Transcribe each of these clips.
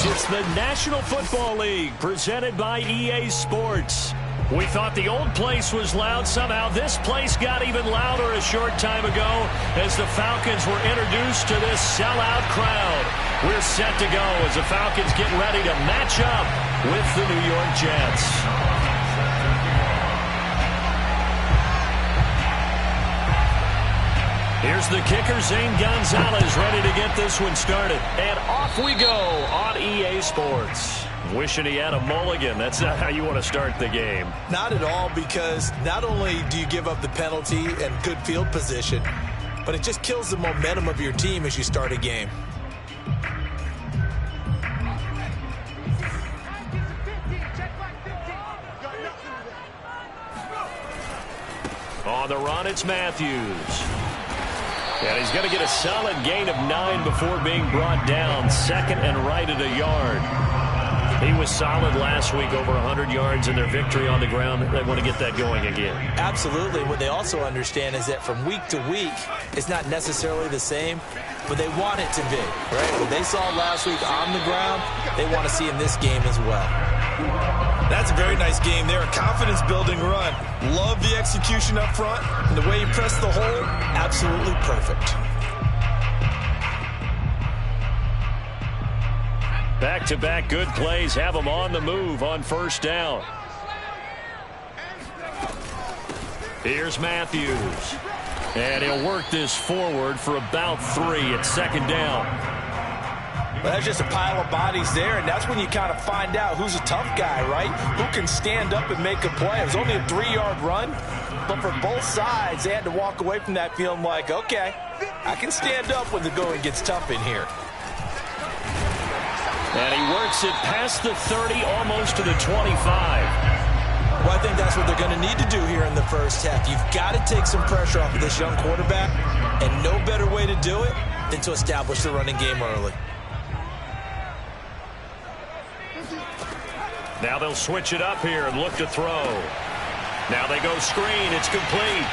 It's the National Football League presented by EA Sports. We thought the old place was loud. Somehow this place got even louder a short time ago as the Falcons were introduced to this sellout crowd. We're set to go as the Falcons get ready to match up with the New York Jets. Here's the kicker, Zane Gonzalez, ready to get this one started. And off we go on EA Sports. Wishing he had a mulligan. That's not how you want to start the game. Not at all, because not only do you give up the penalty and good field position, but it just kills the momentum of your team as you start a game. On the run, it's Matthews. And he's going to get a solid gain of 9 before being brought down. Second and right at a yard. He was solid last week, over 100 yards in their victory on the ground. They want to get that going again. Absolutely. What they also understand is that from week to week, it's not necessarily the same, but they want it to be, right? What they saw last week on the ground, they want to see in this game as well. That's a very nice game there. A confidence-building run. Love the execution up front, and the way he pressed the hole, absolutely perfect. Back-to-back good plays have him on the move on first down. Here's Matthews. And he'll work this forward for about 3 at second down. Well, that's just a pile of bodies there, and that's when you kind of find out who's a tough guy, right? Who can stand up and make a play. It was only a 3-yard run, but for both sides, they had to walk away from that feeling like, okay, I can stand up when the going gets tough in here. And he works it past the 30, almost to the 25. Well, I think that's what they're going to need to do here in the first half. You've got to take some pressure off of this young quarterback, and no better way to do it than to establish the running game early. Now they'll switch it up here and look to throw. Now they go screen. It's complete.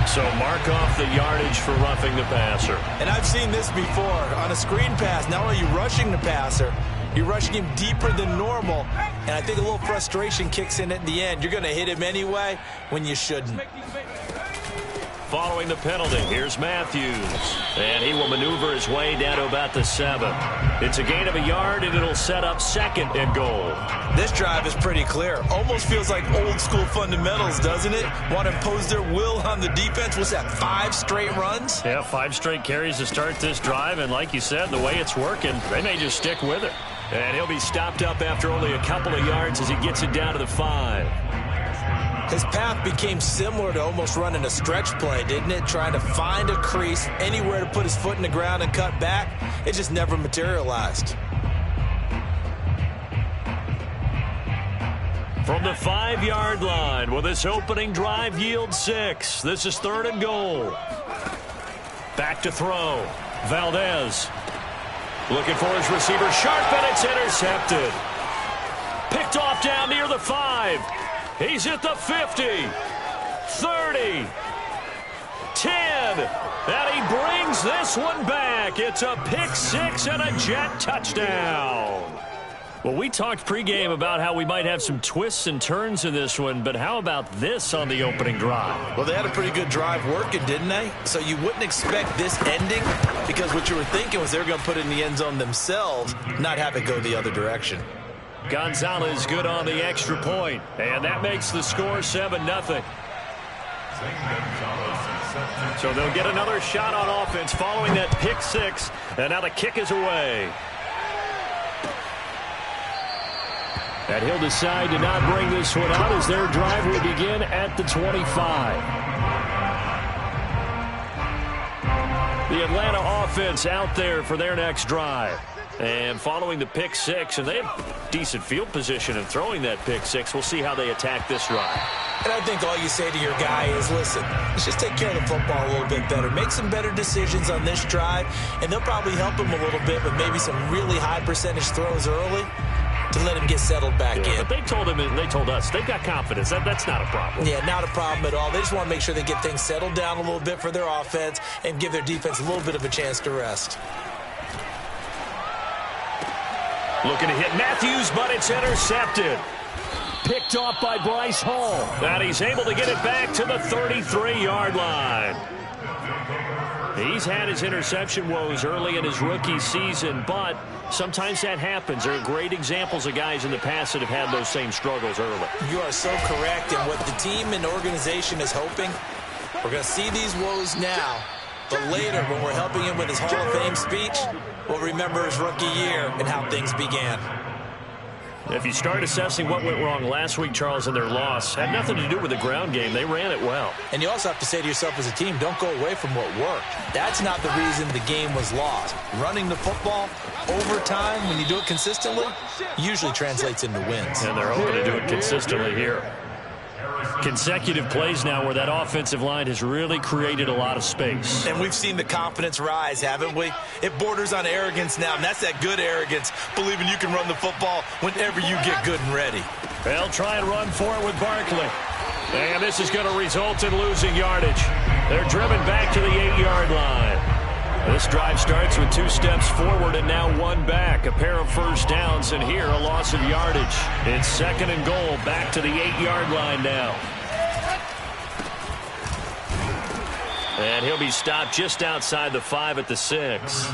So mark off the yardage for roughing the passer. And I've seen this before. On a screen pass, not only are you rushing the passer, you're rushing him deeper than normal. And I think a little frustration kicks in at the end. You're going to hit him anyway when you shouldn't. Following the penalty, here's Matthews. And he will maneuver his way down to about the 7. It's a gain of a yard, and it'll set up second and goal. This drive is pretty clear. Almost feels like old school fundamentals, doesn't it? Want to impose their will on the defense. What's that, 5 straight runs? Yeah, 5 straight carries to start this drive. And like you said, the way it's working, they may just stick with it. And he'll be stopped up after only a couple of yards as he gets it down to the 5. His path became similar to almost running a stretch play, didn't it? Trying to find a crease, anywhere to put his foot in the ground and cut back. It just never materialized. From the 5-yard line, will this opening drive yield 6? This is 3rd and goal. Back to throw. Valdez. Looking for his receiver. Sharp, and it's intercepted. Picked off down near the 5. He's at the 50, 30, 10, and he brings this one back. It's a pick-6 and a Jet touchdown. Well, we talked pregame about how we might have some twists and turns in this one, but how about this on the opening drive? Well, they had a pretty good drive working, didn't they? So you wouldn't expect this ending, because what you were thinking was they were going to put it in the end zone themselves, not have it go the other direction. Gonzalez good on the extra point, and that makes the score 7-0. So they'll get another shot on offense following that pick-6, and now the kick is away. And he'll decide to not bring this one out as their drive will begin at the 25. The Atlanta offense out there for their next drive. And following the pick-6, and they have decent field position in throwing that pick-6. We'll see how they attack this drive. And I think all you say to your guy is, listen, let's just take care of the football a little bit better. Make some better decisions on this drive, and they'll probably help him a little bit with maybe some really high percentage throws early. to let him get settled back in. But they told him, and they told us, they've got confidence. That's not a problem. Yeah, not a problem at all. They just want to make sure they get things settled down a little bit for their offense and give their defense a little bit of a chance to rest. Looking to hit Matthews, but it's intercepted. Picked off by Bryce Hall. And he's able to get it back to the 33-yard line. He's had his interception woes early in his rookie season, but sometimes that happens. There are great examples of guys in the past that have had those same struggles early. You are so correct, and what the team and organization is hoping, we're going to see these woes now, but later when we're helping him with his Hall of Fame speech, we'll remember his rookie year and how things began. If you start assessing what went wrong last week, Charles, in their loss, had nothing to do with the ground game. They ran it well. And you also have to say to yourself as a team, don't go away from what worked. That's not the reason the game was lost. Running the football over time, when you do it consistently, usually translates into wins. And they're hoping to do it consistently here. Consecutive plays now where that offensive line has really created a lot of space. And we've seen the confidence rise, haven't we? It borders on arrogance now, and that's that good arrogance, believing you can run the football whenever you get good and ready. They'll try and run for it with Barkley. And this is going to result in losing yardage. They're driven back to the 8-yard line. This drive starts with 2 steps forward and now 1 back. A pair of first downs, and here a loss of yardage. It's 2nd and goal, back to the 8-yard line now. And he'll be stopped just outside the 5 at the 6.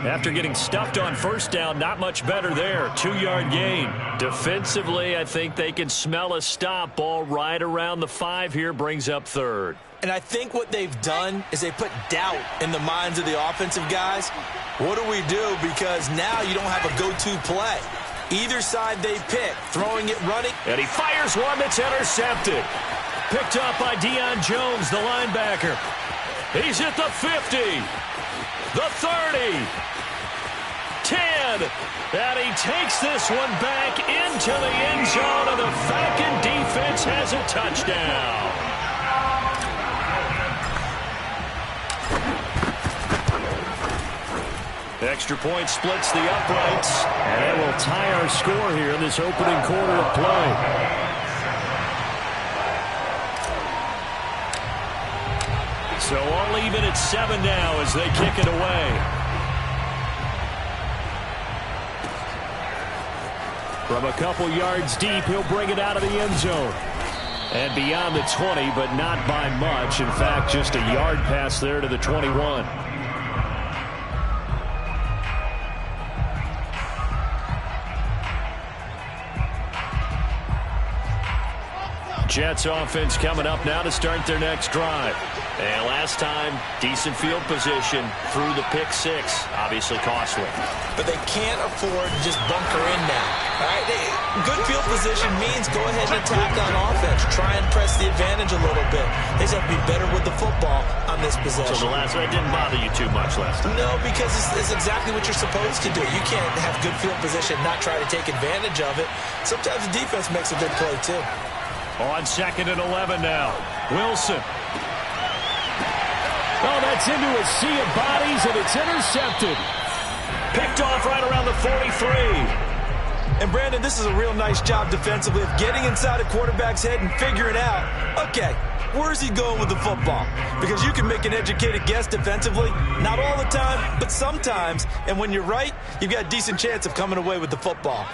After getting stuffed on first down, not much better there. 2-yard gain. Defensively, I think they can smell a stop. Ball right around the 5 here, brings up 3rd. And I think what they've done is they put doubt in the minds of the offensive guys. What do we do? Because now you don't have a go-to play. Either side they pick, throwing it, running. And he fires one that's intercepted. Picked up by Deion Jones, the linebacker. He's at the 50, the 30, 10, and he takes this one back into the end zone, and the Falcon defense has a touchdown. Extra point splits the uprights, and it will tie our score here in this opening quarter of play. So all even at 7 now as they kick it away. From a couple yards deep, he'll bring it out of the end zone. And beyond the 20, but not by much. In fact, just a yard pass there to the 21. Jets offense coming up now to start their next drive. And last time, decent field position through the pick 6. Obviously costly. But they can't afford to just bunker in now. All right? Good field position means go ahead and attack on offense. Try and press the advantage a little bit. They just have to be better with the football on this possession. So the last one didn't bother you too much last time? No, because it's exactly what you're supposed to do. You can't have good field position and not try to take advantage of it. Sometimes the defense makes a good play, too. On 2nd and 11 now. Wilson. Oh, that's into a sea of bodies, and it's intercepted. Picked off right around the 43. And, Brandon, this is a real nice job defensively of getting inside a quarterback's head and figuring out, okay, where's he going with the football? Because you can make an educated guess defensively. Not all the time, but sometimes. And when you're right, you've got a decent chance of coming away with the football.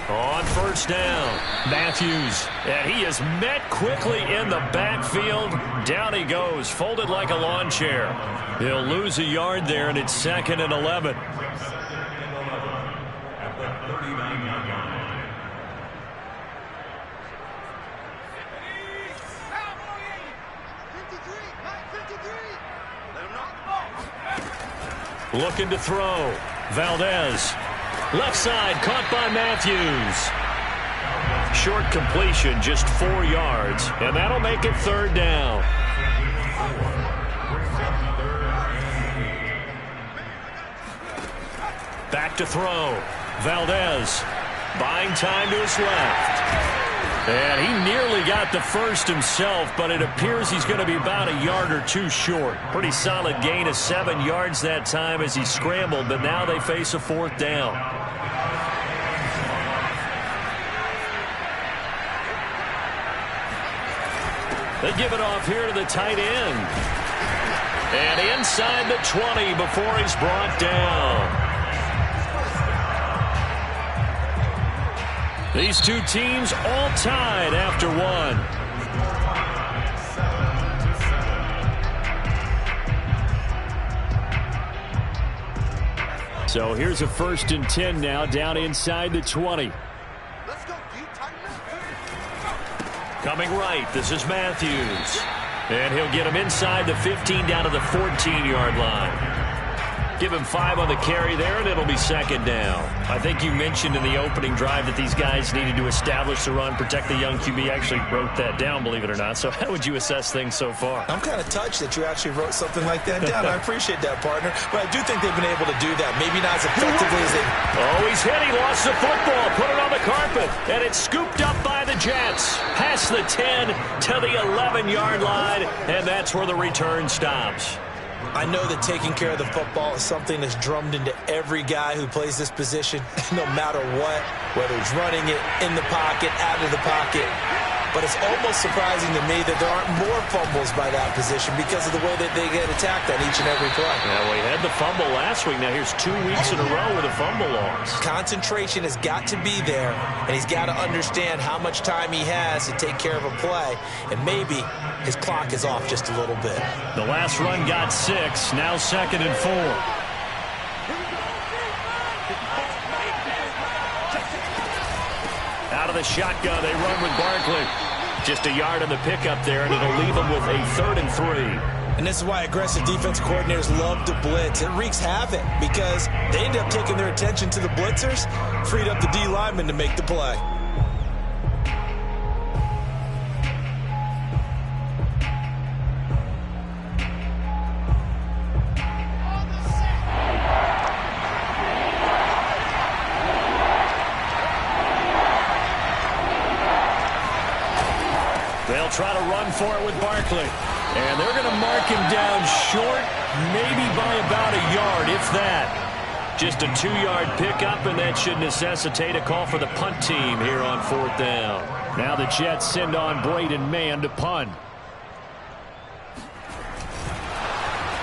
On first down, Matthews, and he is met quickly in the backfield. Down he goes, folded like a lawn chair. He'll lose a yard there, and it's 2nd and 11. Looking to throw, Valdez. Left side, caught by Matthews. Short completion, just 4 yards, and that'll make it 3rd down. Back to throw. Valdez buying time to his left. And he nearly got the first himself, but it appears he's going to be about a yard or 2 short. Pretty solid gain of 7 yards that time as he scrambled, but now they face a 4th down. They give it off here to the tight end. And inside the 20 before he's brought down. These two teams all tied after one. So here's a 1st and 10 now, down inside the 20. Coming right, this is Matthews. And he'll get him inside the 15 down to the 14-yard line. Give him 5 on the carry there, and it'll be 2nd down. I think you mentioned in the opening drive that these guys needed to establish the run, protect the young QB. Actually wrote that down, believe it or not. So how would you assess things so far? I'm kind of touched that you actually wrote something like that down. I appreciate that, partner. But I do think they've been able to do that. Maybe not as effectively as they... Oh, he's hit. He lost the football. Put it on the carpet. And it's scooped up by the Jets. Past the 10 to the 11-yard line. And that's where the return stops. I know that taking care of the football is something that's drummed into every guy who plays this position, no matter what, whether he's running it in the pocket, out of the pocket. But it's almost surprising to me that there aren't more fumbles by that position because of the way that they get attacked on each and every play. Yeah, well, he had the fumble last week. Now here's 2 weeks in a row with a fumble loss. Concentration has got to be there, and he's got to understand how much time he has to take care of a play, and maybe his clock is off just a little bit. The last run got 6, now 2nd and 4. Out of the shotgun, they run with Barkley. Just a yard on the pickup there, and it'll leave them with a 3rd and 3. And this is why aggressive defensive coordinators love to blitz. It wreaks havoc because they end up taking their attention to the blitzers, freed up the D lineman to make the play. They'll try to run for it with Barkley. And they're going to mark him down short, maybe by about a yard, if that. Just a 2-yard pickup, and that should necessitate a call for the punt team here on 4th down. Now the Jets send on Braden Mann to punt.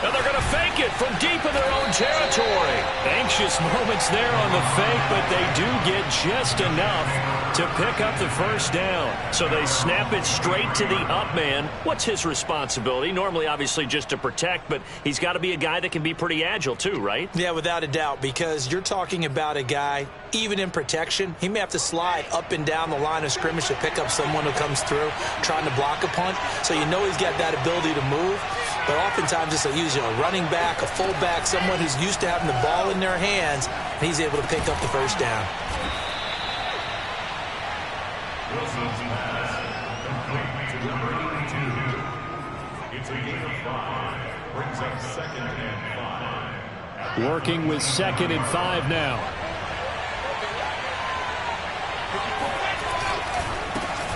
And they're going to fake it from deep in their own territory. Anxious moments there on the fake, but they do get just enough to pick up the 1st down. So they snap it straight to the up man. What's his responsibility? Normally, obviously, just to protect, but he's got to be a guy that can be pretty agile too, right? Yeah, without a doubt, because you're talking about a guy, even in protection, he may have to slide up and down the line of scrimmage to pick up someone who comes through trying to block a punt. So you know he's got that ability to move. But oftentimes it's a running back, a fullback, someone who's used to having the ball in their hands, and he's able to pick up the 1st down. It's a gain of 5. Brings up 2nd and 5. Working with 2nd and 5 now.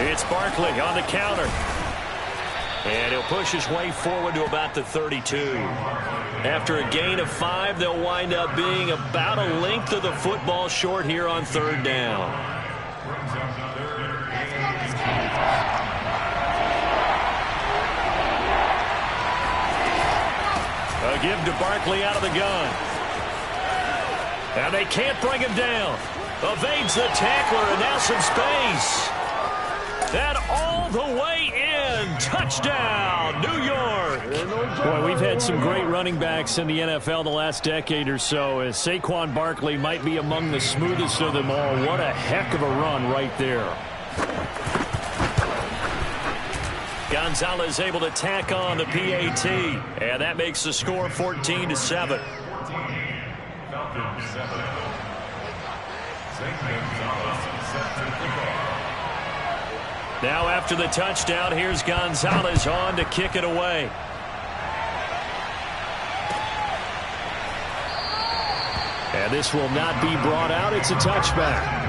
It's Barkley on the counter. And he'll push his way forward to about the 32. After a gain of 5, they'll wind up being about a length of the football short here on 3rd down. A give to Barkley out of the gun. And they can't bring him down. Evades the tackler, and now some space. And all the way in. Touchdown, New York. Boy, we've had some great running backs in the NFL the last decade or so. As Saquon Barkley might be among the smoothest of them all. What a heck of a run right there. Gonzalez able to tack on the PAT. And that makes the score 14-7. Falcons 7. St. Gonzalez set to kick off. Now after the touchdown, here's Gonzalez on to kick it away. And this will not be brought out. It's a touchback.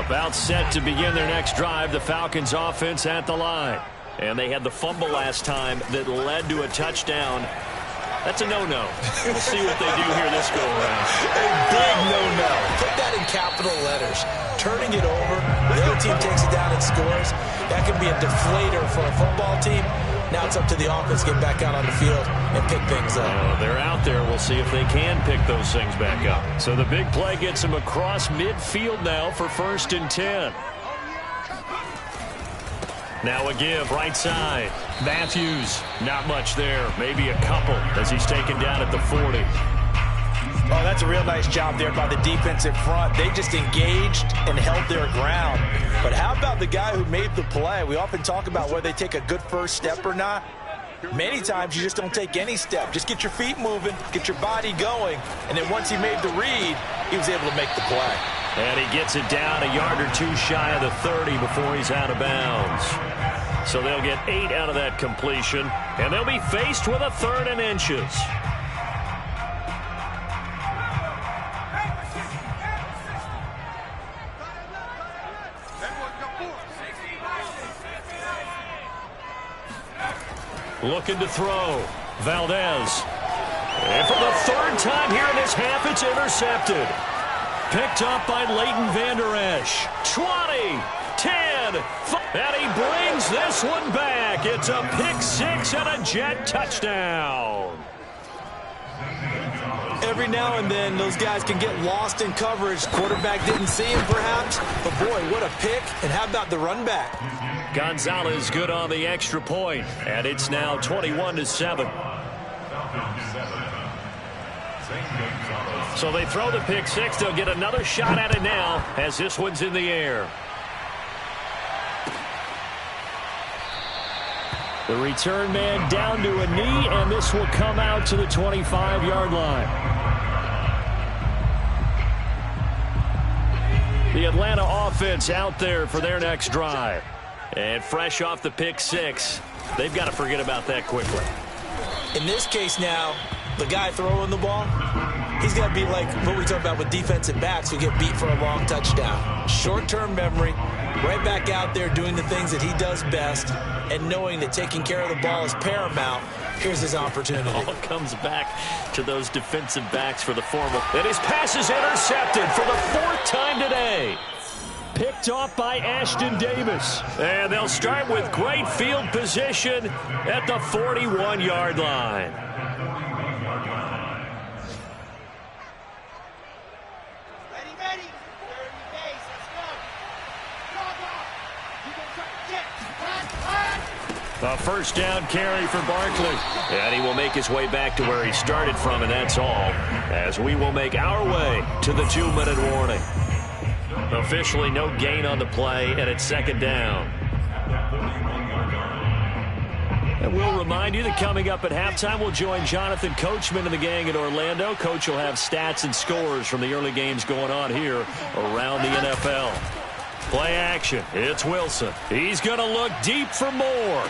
About set to begin their next drive. The Falcons offense at the line. And they had the fumble last time that led to a touchdown. That's a no-no. We'll see what they do here this go-around. A big no-no. Put that in capital letters. Turning it over, the other team takes it down and scores. That can be a deflator for a football team. Now it's up to the offense to get back out on the field and pick things up. They're out there. We'll see if they can pick those things back up. So the big play gets them across midfield now for 1st and 10. Now a give, right side. Matthews, not much there. Maybe a couple as he's taken down at the 40. Oh, that's a real nice job there by the defensive front. They just engaged and held their ground. But how about the guy who made the play? We often talk about whether they take a good first step or not. Many times you just don't take any step. Just get your feet moving, get your body going, and then once he made the read, he was able to make the play. And he gets it down a yard or two shy of the 30 before he's out of bounds. So they'll get 8 out of that completion, and they'll be faced with a 3rd and inches. Looking to throw. Valdez. And for the 3rd time here in this half, it's intercepted. Picked up by Leighton Vander Esch. 20, 10, 5, and he brings this one back. It's a pick 6 and a Jet touchdown. Every now and then, those guys can get lost in coverage. Quarterback didn't see him, perhaps. But, boy, what a pick. And how about the run back? Gonzalez good on the extra point, and it's now 21-7. So they throw the pick 6. They'll get another shot at it now as this one's in the air. The return man down to a knee, and this will come out to the 25-yard line. The Atlanta offense out there for their next drive. And fresh off the pick 6, they've got to forget about that quickly. In this case now, the guy throwing the ball, he's got to be like what we talk about with defensive backs who get beat for a long touchdown. Short-term memory, right back out there doing the things that he does best, and knowing that taking care of the ball is paramount. Here's his opportunity. All comes back to those defensive backs for the formal. And his pass is intercepted for the 4th time today. Picked off by Ashton Davis. And they'll start with great field position at the 41-yard line. A first down carry for Barkley. And he will make his way back to where he started from, and that's all. As we will make our way to the 2-minute warning. Officially no gain on the play, and it's 2nd down. And we'll remind you that coming up at halftime, we'll join Jonathan Coachman and the gang in Orlando. Coach will have stats and scores from the early games going on here around the NFL. Play action. It's Wilson. He's going to look deep for more.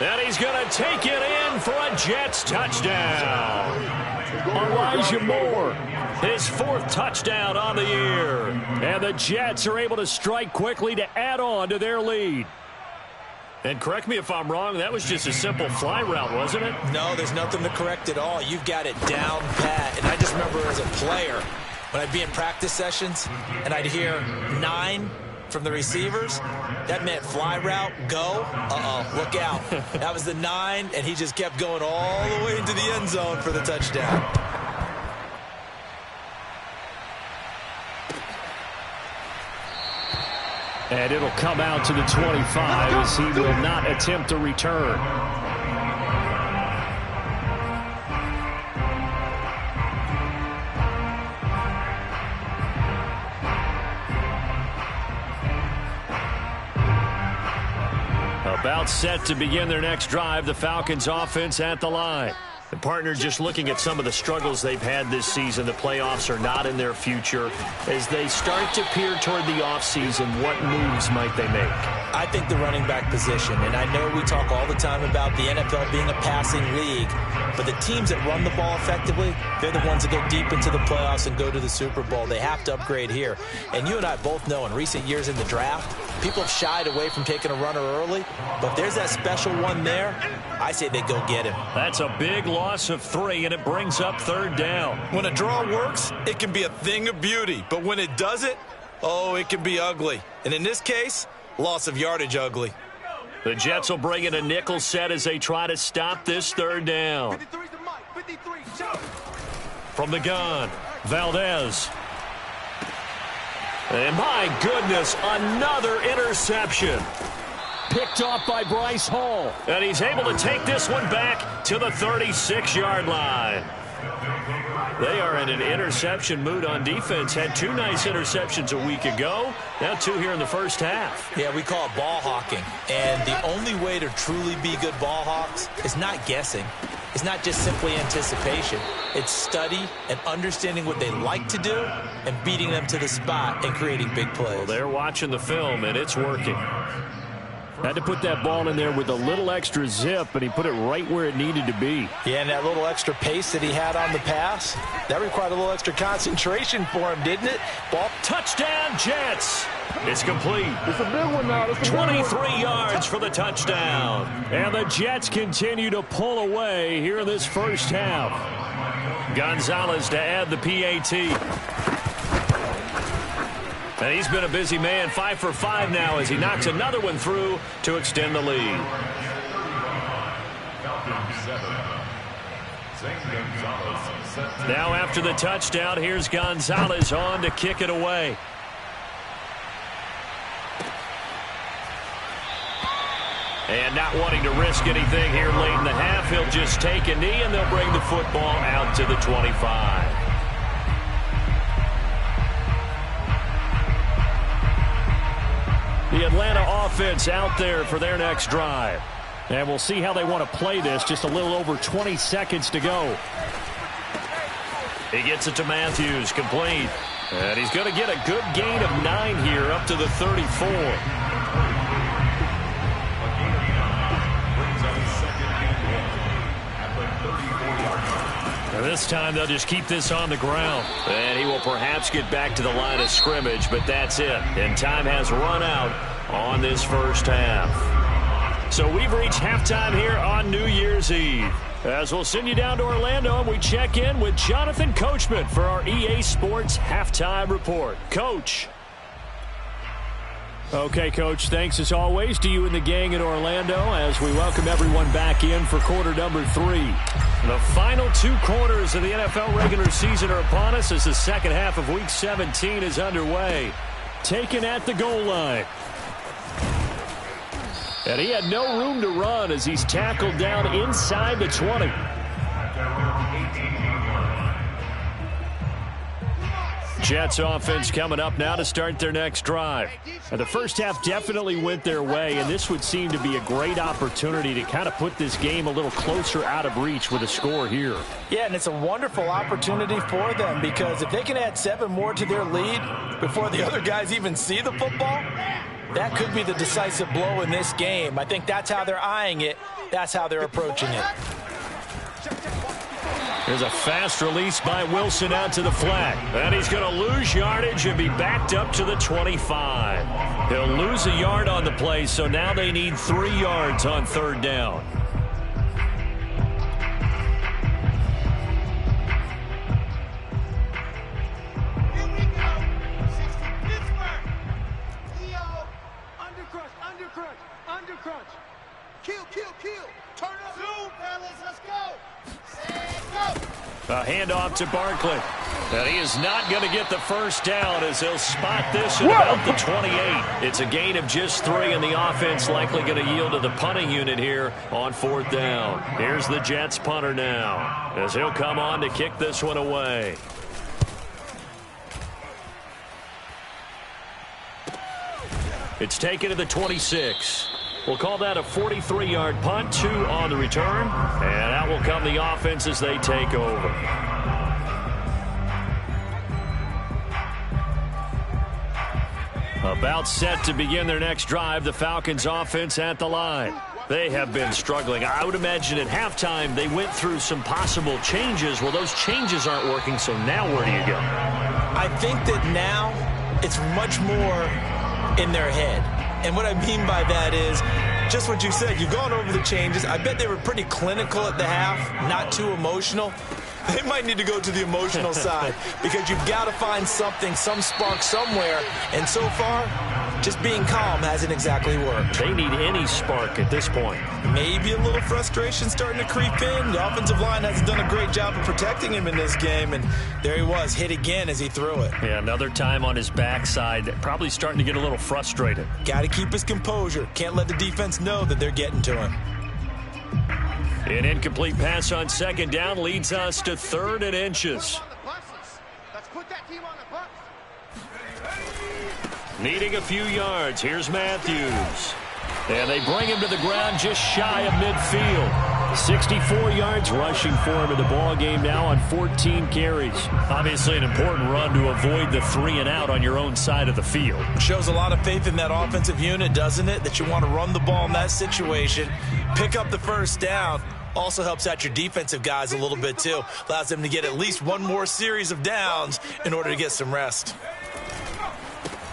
And he's going to take it in for a Jets touchdown. Elijah Moore, his 4th touchdown on the year. And the Jets are able to strike quickly to add on to their lead. And correct me if I'm wrong, that was just a simple fly route, wasn't it? No, there's nothing to correct at all. You've got it down pat. And I just remember as a player, when I'd be in practice sessions and I'd hear 9 from the receivers, that meant fly route, go, look out. That was the 9, and he just kept going all the way into the end zone for the touchdown. And it'll come out to the 25 as he will not attempt a return. About set to begin their next drive, the Falcons offense at the line. The partner just looking at some of the struggles they've had this season. The playoffs are not in their future. As they start to peer toward the offseason, what moves might they make? I think the running back position, and I know we talk all the time about the NFL being a passing league, but the teams that run the ball effectively, they're the ones that go deep into the playoffs and go to the Super Bowl. They have to upgrade here. And you and I both know in recent years in the draft, people have shied away from taking a runner early, but if there's that special one there, I say they go get him. That's a big loss of 3, and it brings up 3rd down. When a draw works, it can be a thing of beauty, but when it doesn't, oh, it can be ugly. And in this case, loss of yardage ugly. The Jets will bring in a nickel set as they try to stop this 3rd down. From the gun, Valdez. And my goodness, another interception. Picked off by Bryce Hall. And he's able to take this one back to the 36-yard line. They are in an interception mood on defense. Had 2 nice interceptions a week ago. Now 2 here in the first half. Yeah, we call it ball hawking. And the only way to truly be good ball hawks is not guessing. It's not just simply anticipation. It's study and understanding what they like to do and beating them to the spot and creating big plays. Well, they're watching the film, and it's working. Had to put that ball in there with a little extra zip, and he put it right where it needed to be. Yeah, and that little extra pace that he had on the pass, that required a little extra concentration for him, didn't it? Ball. Touchdown, Jets. It's complete. It's a big one now. 23 yards for the touchdown. And the Jets continue to pull away here in this first half. Gonzalez to add the PAT. And he's been a busy man, 5 for 5 now as he knocks another one through to extend the lead. Now after the touchdown, here's Gonzalez on to kick it away. And not wanting to risk anything here late in the half, he'll just take a knee and they'll bring the football out to the 25. The Atlanta offense out there for their next drive. And we'll see how they want to play this. Just a little over 20 seconds to go. He gets it to Matthews, complete. And he's going to get a good gain of 9 here up to the 34. And this time they'll just keep this on the ground. And he will perhaps get back to the line of scrimmage, but that's it. And time has run out on this first half. So we've reached halftime here on New Year's Eve. As we'll send you down to Orlando and we check in with Jonathan Coachman for our EA Sports Halftime Report. Coach. Okay, Coach, thanks as always to you and the gang in Orlando as we welcome everyone back in for quarter number 3. The final 2 quarters of the NFL regular season are upon us as the second half of Week 17 is underway. Taken at the goal line. And he had no room to run as he's tackled down inside the 20. Jets offense coming up now to start their next drive. And the first half definitely went their way, and this would seem to be a great opportunity to kind of put this game a little closer out of reach with a score here. Yeah, and it's a wonderful opportunity for them because if they can add 7 more to their lead before the other guys even see the football, that could be the decisive blow in this game. I think that's how they're eyeing it. That's how they're approaching it. There's a fast release by Wilson out to the flat. And he's going to lose yardage and be backed up to the 25. He'll lose a yard on the play, so now they need 3 yards on 3rd down. Here we go. 60 Pittsburgh. Leo. Undercrunch. Kill. Turn up. Zoom, fellas. Let's go. A handoff to Barkley. And he is not going to get the first down as they'll spot this at about the 28. It's a gain of just 3, and the offense likely going to yield to the punting unit here on 4th down. Here's the Jets punter now as he'll come on to kick this one away. It's taken to the 26. We'll call that a 43-yard punt, 2 on the return. And out will come the offense as they take over. About set to begin their next drive, the Falcons offense at the line. They have been struggling. I would imagine at halftime they went through some possible changes. Well, those changes aren't working, so now where do you go? I think that now it's much more in their head. And what I mean by that is just what you said. You've gone over the changes. I bet they were pretty clinical at the half, not too emotional. They might need to go to the emotional side because you've got to find something, some spark somewhere. And so far, just being calm hasn't exactly worked. They need any spark at this point. Maybe a little frustration starting to creep in. The offensive line hasn't done a great job of protecting him in this game. And there he was, hit again as he threw it. Yeah, another time on his backside, probably starting to get a little frustrated. Got to keep his composure. Can't let the defense know that they're getting to him. An incomplete pass on second down leads us to 3rd and inches. Let's put that team on the bus. Needing a few yards. Here's Matthews. And they bring him to the ground just shy of midfield. 64 yards rushing for him in the ball game now on 14 carries. Obviously an important run to avoid the 3 and out on your own side of the field. Shows a lot of faith in that offensive unit, doesn't it? That you want to run the ball in that situation, pick up the first down. Also helps out your defensive guys a little bit too. Allows them to get at least one more series of downs in order to get some rest.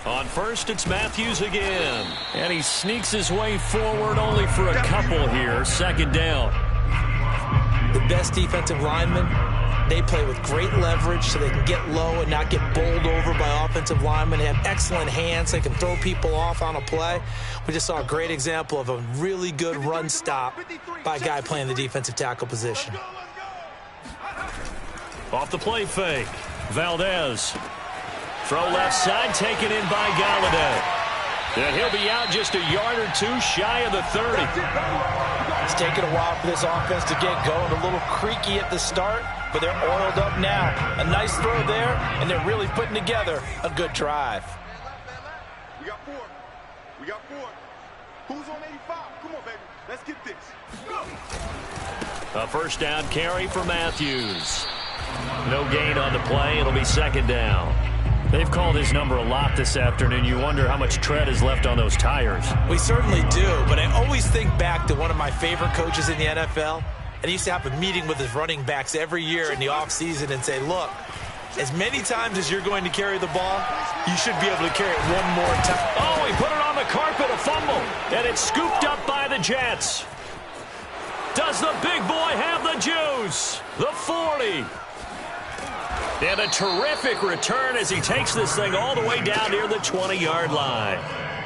On first, it's Matthews again. And he sneaks his way forward only for a couple here. 2nd down. The best defensive linemen, they play with great leverage so they can get low and not get bowled over by offensive linemen. They have excellent hands. They can throw people off on a play. We just saw a great example of a really good run stop by a guy playing the defensive tackle position. Off the play fake. Valdez. Throw left side, taken in by Galladay. And he'll be out just a yard or two shy of the 30. It's taken a while for this offense to get going. A little creaky at the start, but they're oiled up now. A nice throw there, and they're really putting together a good drive. We got 4. We got 4. Who's on 85? Come on, baby. Let's get this. Go. A first down carry for Matthews. No gain on the play. It'll be 2nd down. They've called his number a lot this afternoon. You wonder how much tread is left on those tires. We certainly do, but I always think back to one of my favorite coaches in the NFL. And he used to have a meeting with his running backs every year in the offseason and say, look, as many times as you're going to carry the ball, you should be able to carry it one more time. Oh, he put it on the carpet, a fumble, and it's scooped up by the Jets. Does the big boy have the juice? The 40. And a terrific return as he takes this thing all the way down near the 20-yard line.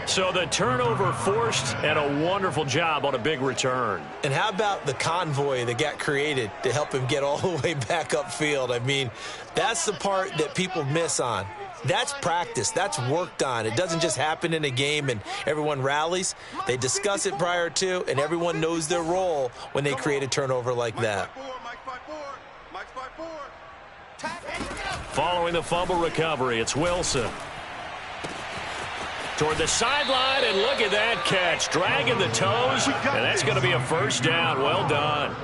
So the turnover forced and a wonderful job on a big return. And how about the convoy that got created to help him get all the way back upfield? I mean, that's the part that people miss on. That's practice. That's worked on. It doesn't just happen in a game and everyone rallies. They discuss it prior to, and everyone knows their role when they create a turnover like that. Following the fumble recovery, it's Wilson. Toward the sideline, and look at that catch. Dragging the toes, and that's going to be a first down. Well done.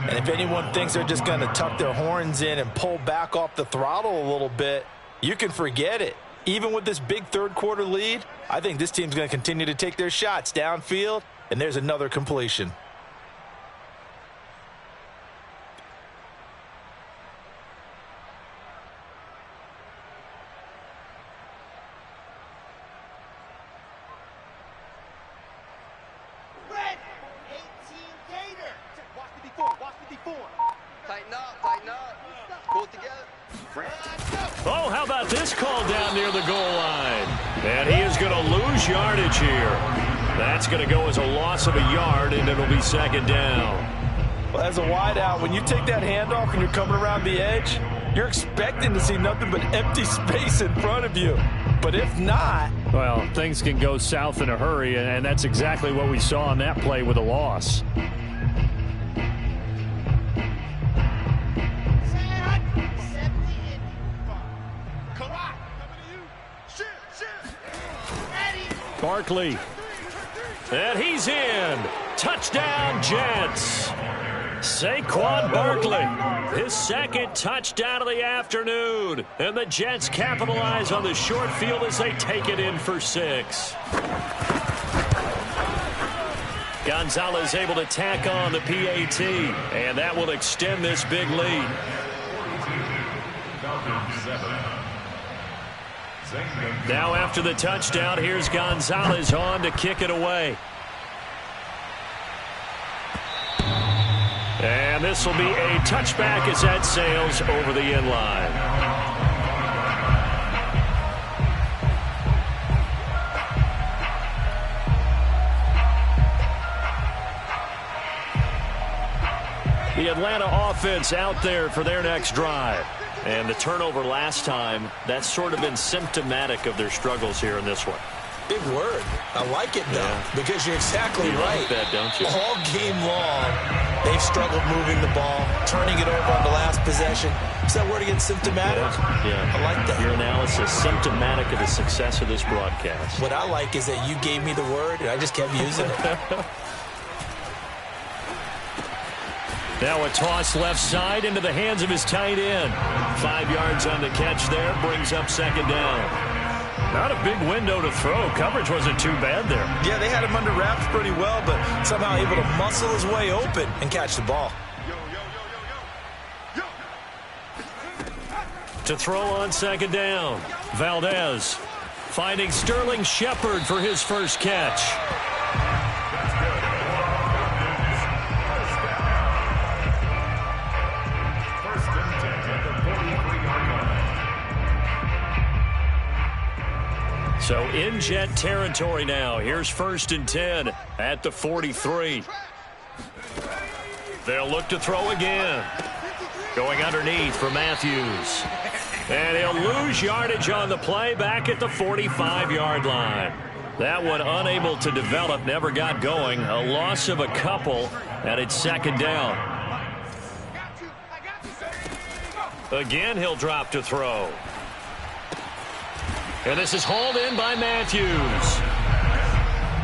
And if anyone thinks they're just going to tuck their horns in and pull back off the throttle a little bit, you can forget it. Even with this big third-quarter lead, I think this team's going to continue to take their shots downfield, and there's another completion. Oh, how about this call down near the goal line? And he is going to lose yardage here. That's going to go as a loss of a yard, and it'll be 2nd down. Well, as a wideout, when you take that handoff and you're coming around the edge, you're expecting to see nothing but empty space in front of you. But if not... Well, things can go south in a hurry, and that's exactly what we saw on that play with a loss. Barkley. And he's in. Touchdown, Jets. Saquon Barkley, his second touchdown of the afternoon. And the Jets capitalize on the short field as they take it in for 6. Gonzalez able to tack on the PAT, and that will extend this big lead. Now after the touchdown, here's Gonzalez on to kick it away. And this will be a touchback as that sails over the end line. The Atlanta offense out there for their next drive. And the turnover last time, that's sort of been symptomatic of their struggles here in this one. Big word. I like it, though, because you're exactly right. Like that, don't you? All game long, they've struggled moving the ball, turning it over on the last possession. Is that word again, symptomatic? Yeah. I like that. Your analysis, symptomatic of the success of this broadcast. What I like is that you gave me the word, and I just kept using it. Now a toss left side into the hands of his tight end. 5 yards on the catch there, brings up second down. Not a big window to throw. Coverage wasn't too bad there. Yeah, they had him under wraps pretty well, but somehow able to muscle his way open and catch the ball. To throw on second down, Valdez finding Sterling Shepard for his first catch. So in Jet territory now. Here's 1st and 10 at the 43. They'll look to throw again. Going underneath for Matthews. And he'll lose yardage on the play back at the 45-yard line. That one unable to develop, never got going. A loss of a couple, and it's second down. Again, he'll drop to throw. And this is hauled in by Matthews.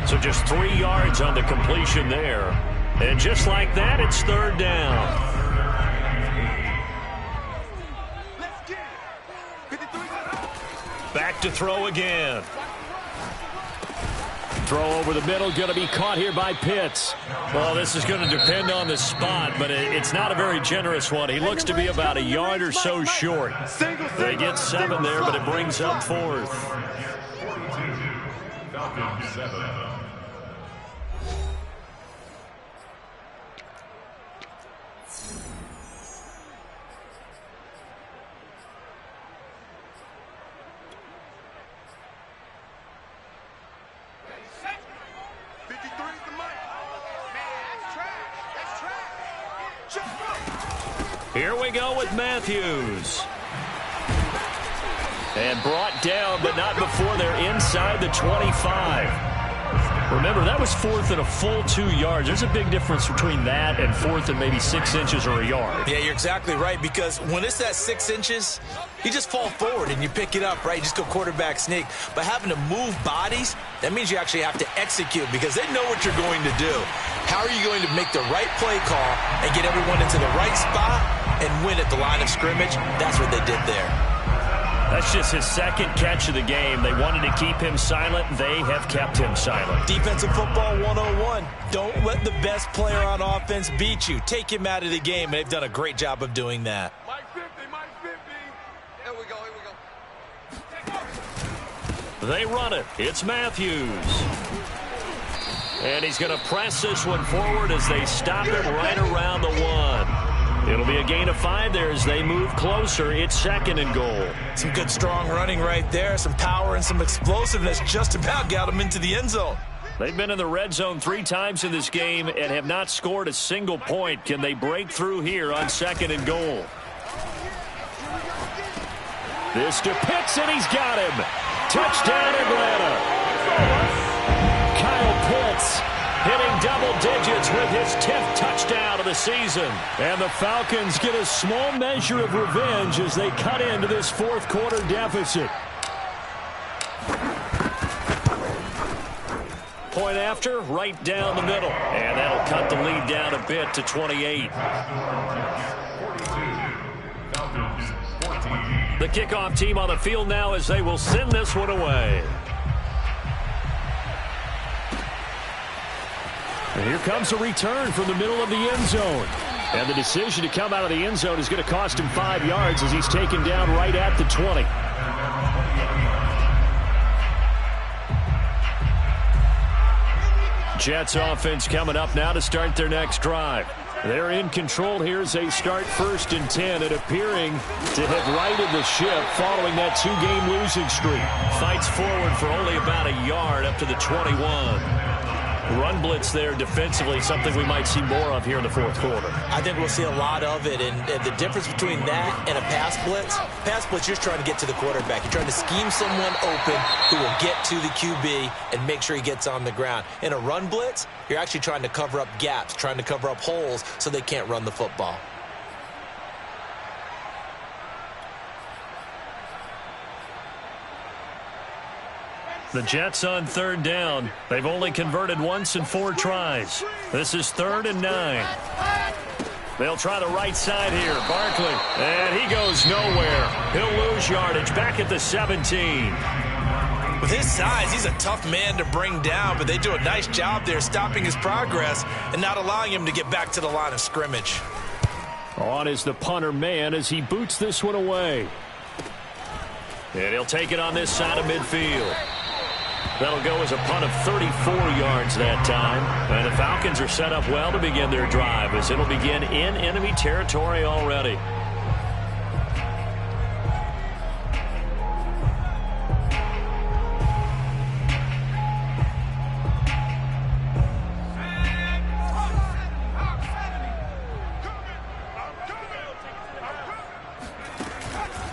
So just 3 yards on the completion there. And just like that, it's third down. Back to throw again. Throw over the middle, going to be caught here by Pitts. Well, this is going to depend on the spot, but it's not a very generous one. He looks to be about a yard or so short. They get 7 there, but it brings up 4th. 7. Here we go with Matthews. And brought down, but not before they're inside the 25. Remember, that was 4th and a full 2 yards. There's a big difference between that and 4th and maybe 6 inches or a yard. Yeah, you're exactly right, because when it's that 6 inches, you just fall forward and you pick it up, right? You just go quarterback sneak. But having to move bodies, that means you actually have to execute because they know what you're going to do. How are you going to make the right play call and get everyone into the right spot and win at the line of scrimmage? That's what they did there. That's just his second catch of the game. They wanted to keep him silent. They have kept him silent. Defensive football 101. Don't let the best player on offense beat you. Take him out of the game, and they've done a great job of doing that. Mike 50, Mike 50. Here we go, here we go. They run it. It's Matthews. And he's going to press this one forward as they stop it right around the 1. It'll be a gain of 5 there as they move closer. It's 2nd and goal. Some good strong running right there. Some power and some explosiveness just about got them into the end zone. They've been in the red zone 3 times in this game and have not scored a single point. Can they break through here on 2nd and goal? This to Pitts, and he's got him. Touchdown, Atlanta. Kyle Pitts hitting double digits with his 10th touchdown of the season. And the Falcons get a small measure of revenge as they cut into this 4th quarter deficit. going after? Right down the middle. And that'll cut the lead down a bit to 28. The kickoff team on the field now as they will send this one away. And here comes a return from the middle of the end zone. And the decision to come out of the end zone is going to cost him 5 yards as he's taken down right at the 20. Jets offense coming up now to start their next drive. They're in control here as they start 1st and 10 and appearing to have righted the ship following that 2-game losing streak. Fights forward for only about a yard up to the 21. Run blitz there defensively, something we might see more of here in the 4th quarter. I think we'll see a lot of it, and the difference between that and a pass blitz, you're trying to get to the quarterback. You're trying to scheme someone open who will get to the QB and make sure he gets on the ground. In a run blitz, you're actually trying to cover up gaps, trying to cover up holes so they can't run the football. The Jets on 3rd down. They've only converted once in 4 tries. This is 3rd and 9. They'll try the right side here. Barkley. And he goes nowhere. He'll lose yardage back at the 17. With his size, he's a tough man to bring down, but they do a nice job there stopping his progress and not allowing him to get back to the line of scrimmage. On is the punter man as he boots this one away. And he'll take it on this side of midfield. That'll go as a punt of 34 yards that time. And the Falcons are set up well to begin their drive as it'll begin in enemy territory already.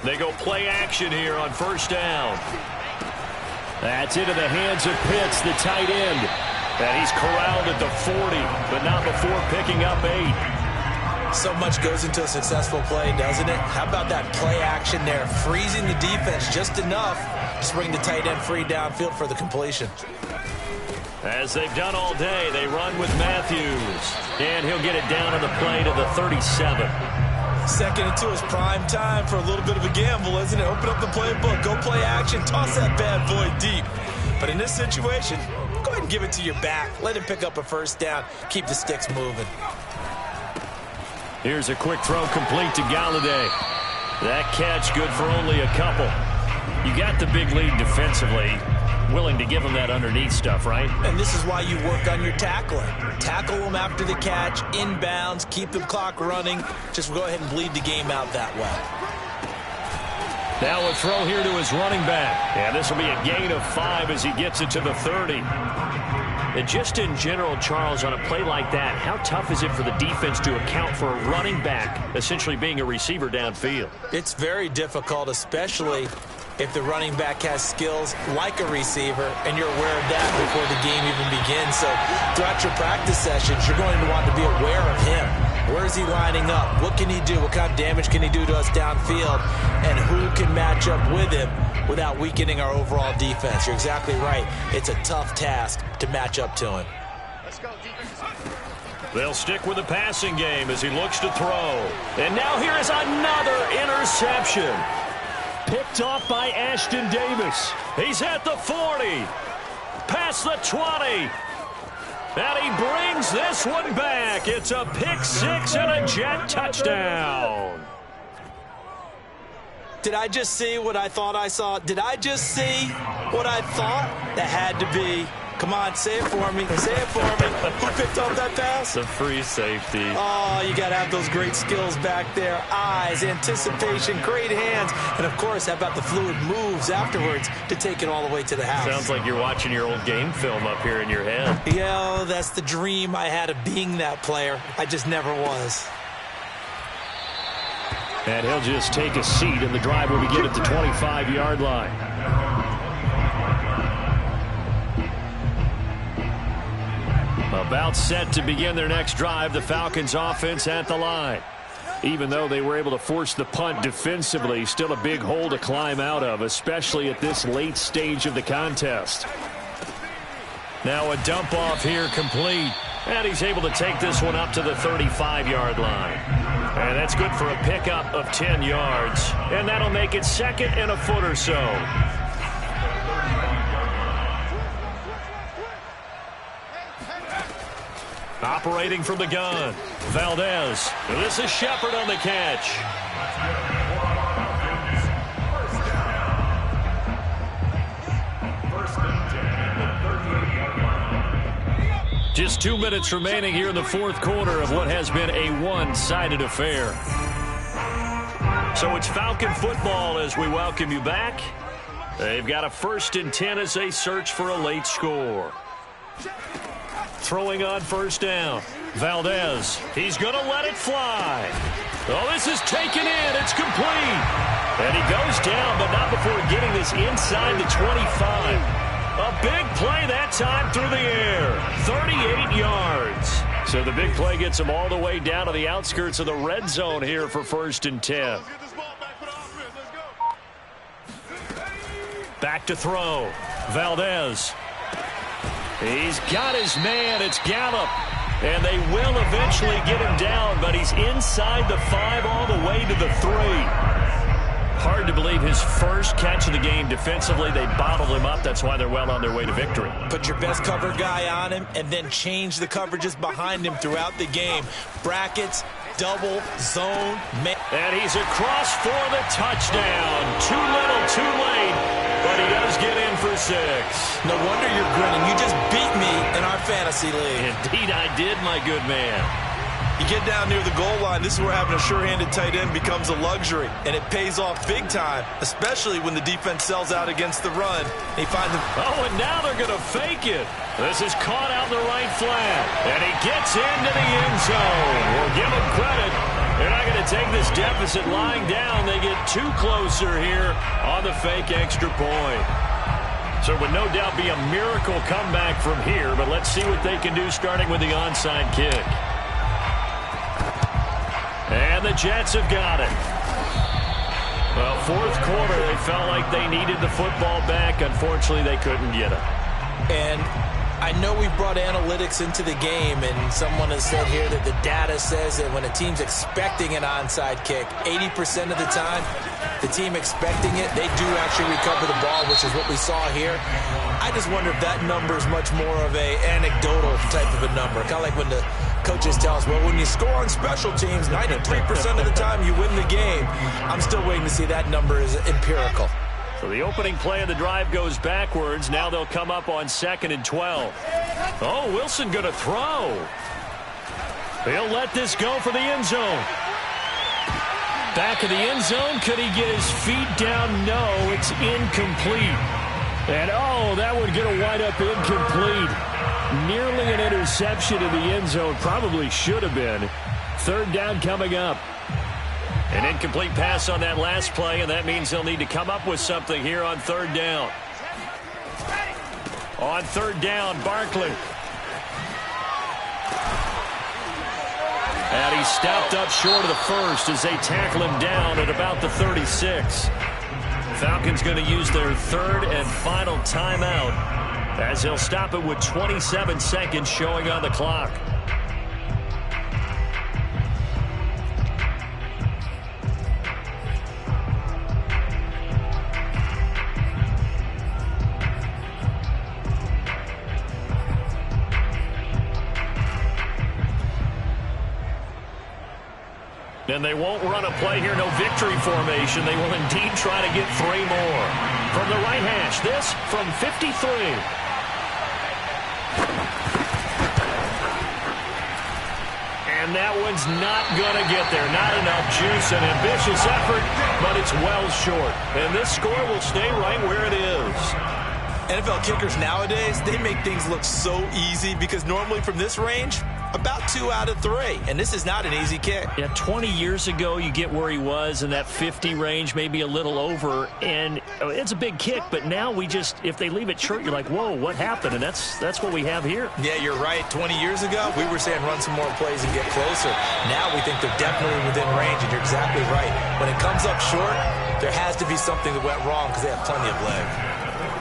They go play action here on 1st down. That's into the hands of Pitts, the tight end. And he's corralled at the 40, but not before picking up 8. So much goes into a successful play, doesn't it? How about that play action there, freezing the defense just enough to bring the tight end free downfield for the completion. As they've done all day, they run with Matthews. And he'll get it down on the play to the 37. 2nd and 2 is prime time for a little bit of a gamble, isn't it? Open up the playbook, go play action, toss that bad boy deep. But in this situation, go ahead and give it to your back. Let him pick up a 1st down. Keep the sticks moving. Here's a quick throw complete to Galladay. That catch good for only a couple. You got the big lead defensively. Willing to give them that underneath stuff, right? And this is why you work on your tackling. Tackle them after the catch, inbounds, keep the clock running. Just go ahead and bleed the game out that way. Now a throw here to his running back. And this will be a gain of 5 as he gets it to the 30. And just in general, Charles, on a play like that, how tough is it for the defense to account for a running back essentially being a receiver downfield? It's very difficult, especially if the running back has skills like a receiver, and you're aware of that before the game even begins. So throughout your practice sessions, you're going to want to be aware of him. Where is he lining up? What can he do? What kind of damage can he do to us downfield? And who can match up with him without weakening our overall defense? You're exactly right. It's a tough task to match up to him. Let's go, defense. They'll stick with the passing game as he looks to throw. And now here is another interception. Picked off by Ashton Davis. He's at the 40. Past the 20. And he brings this one back. It's a pick 6 and a Jet touchdown. Did I just see what I thought I saw? Did I just see what I thought? That had to be. Come on, say it for me. Say it for me. Who picked off that pass? The free safety. Oh, you got to have those great skills back there. Eyes, anticipation, great hands. And, of course, how about the fluid moves afterwards to take it all the way to the house? Sounds like you're watching your old game film up here in your head. Yeah, that's the dream I had of being that player. I just never was. And he'll just take a seat, and the drive will begin at the 25-yard line. About set to begin their next drive, the Falcons offense at the line. Even though they were able to force the punt defensively, still a big hole to climb out of, especially at this late stage of the contest. Now a dump off here complete. And he's able to take this one up to the 35-yard line. And that's good for a pickup of 10 yards. And that'll make it 2nd and a foot or so. Operating from the gun, Valdez. This is Shepard on the catch. Just 2 minutes remaining here in the fourth quarter of what has been a one-sided affair. So it's Falcon football as we welcome you back. They've got a 1st and 10 as they search for a late score. Throwing on 1st down. Valdez. He's going to let it fly. Oh, this is taken in. It's complete. And he goes down, but not before getting this inside the 25. A big play that time through the air. 38 yards. So the big play gets him all the way down to the outskirts of the red zone here for 1st and 10. Back to throw. Valdez. He's got his man. It's Gallup. And they will eventually get him down, but he's inside the 5 all the way to the 3. Hard to believe his first catch of the game defensively. They bottled him up. That's why they're well on their way to victory. Put your best cover guy on him and then change the coverages behind him throughout the game. Brackets, double, zone. And he's across for the touchdown. Too little, too late. But he does get in for 6. No wonder you're grinning. You just beat me in our fantasy league. Indeed I did, my good man. You get down near the goal line, this is where having a sure-handed tight end becomes a luxury, and it pays off big time, especially when the defense sells out against the run. They find them. Oh, and now they're going to fake it. This is caught out in the right flat, and he gets into the end zone. We'll give him credit. They're not going to take this deficit lying down. They get too closer here on the fake extra point. So it would no doubt be a miracle comeback from here, but let's see what they can do starting with the onside kick. And the Jets have got it. Well, fourth quarter, they felt like they needed the football back. Unfortunately, they couldn't get it. And I know we brought analytics into the game, and someone has said here that the data says that when a team's expecting an onside kick, 80% of the time, the team expecting it, they do actually recover the ball, which is what we saw here. I just wonder if that number is much more of a anecdotal type of a number. Kind of like when the coaches tell us, well, when you score on special teams, 93% of the time you win the game. I'm still waiting to see that number is empirical. So the opening play of the drive goes backwards. Now they'll come up on 2nd and 12. Oh, Wilson going to throw. He'll let this go for the end zone. Back of the end zone. Could he get his feet down? No, it's incomplete. And, oh, that would get a wide-up incomplete. Nearly an interception in the end zone. Probably should have been. 3rd down coming up. An incomplete pass on that last play, and that means they'll need to come up with something here on 3rd down. On 3rd down, Barkley. And he stopped up short of the first as they tackle him down at about the 36. Falcons going to use their 3rd and final timeout as they'll stop it with 27 seconds showing on the clock. And they won't run a play here, no victory formation. They will indeed try to get 3 more. From the right hash, this from 53. And that one's not going to get there. Not enough juice, an ambitious effort, but it's well short. And this score will stay right where it is. NFL kickers nowadays, they make things look so easy because normally from this range, about 2 out of 3. And this is not an easy kick. Yeah, 20 years ago, you get where he was in that 50 range, maybe a little over. And it's a big kick, but now we just, if they leave it short, you're like, whoa, what happened? And that's what we have here. Yeah, you're right. 20 years ago, we were saying run some more plays and get closer. Now we think they're definitely within range, and you're exactly right. When it comes up short, there has to be something that went wrong because they have plenty of leg.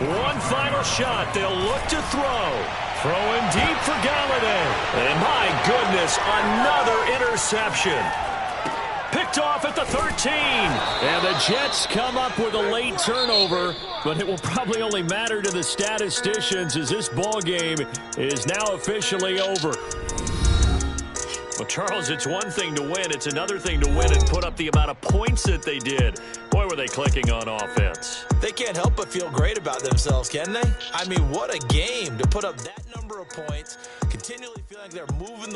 One final shot. They'll look to throw. Throwing deep for Galladay. And my goodness, another interception. Picked off at the 13. And the Jets come up with a late turnover, but it will probably only matter to the statisticians as this ball game is now officially over. Well, Charles, it's one thing to win. It's another thing to win and put up the amount of points that they did. Boy, were they clicking on offense. They can't help but feel great about themselves, can they? I mean, what a game to put up that number of points, continually feeling like they're moving the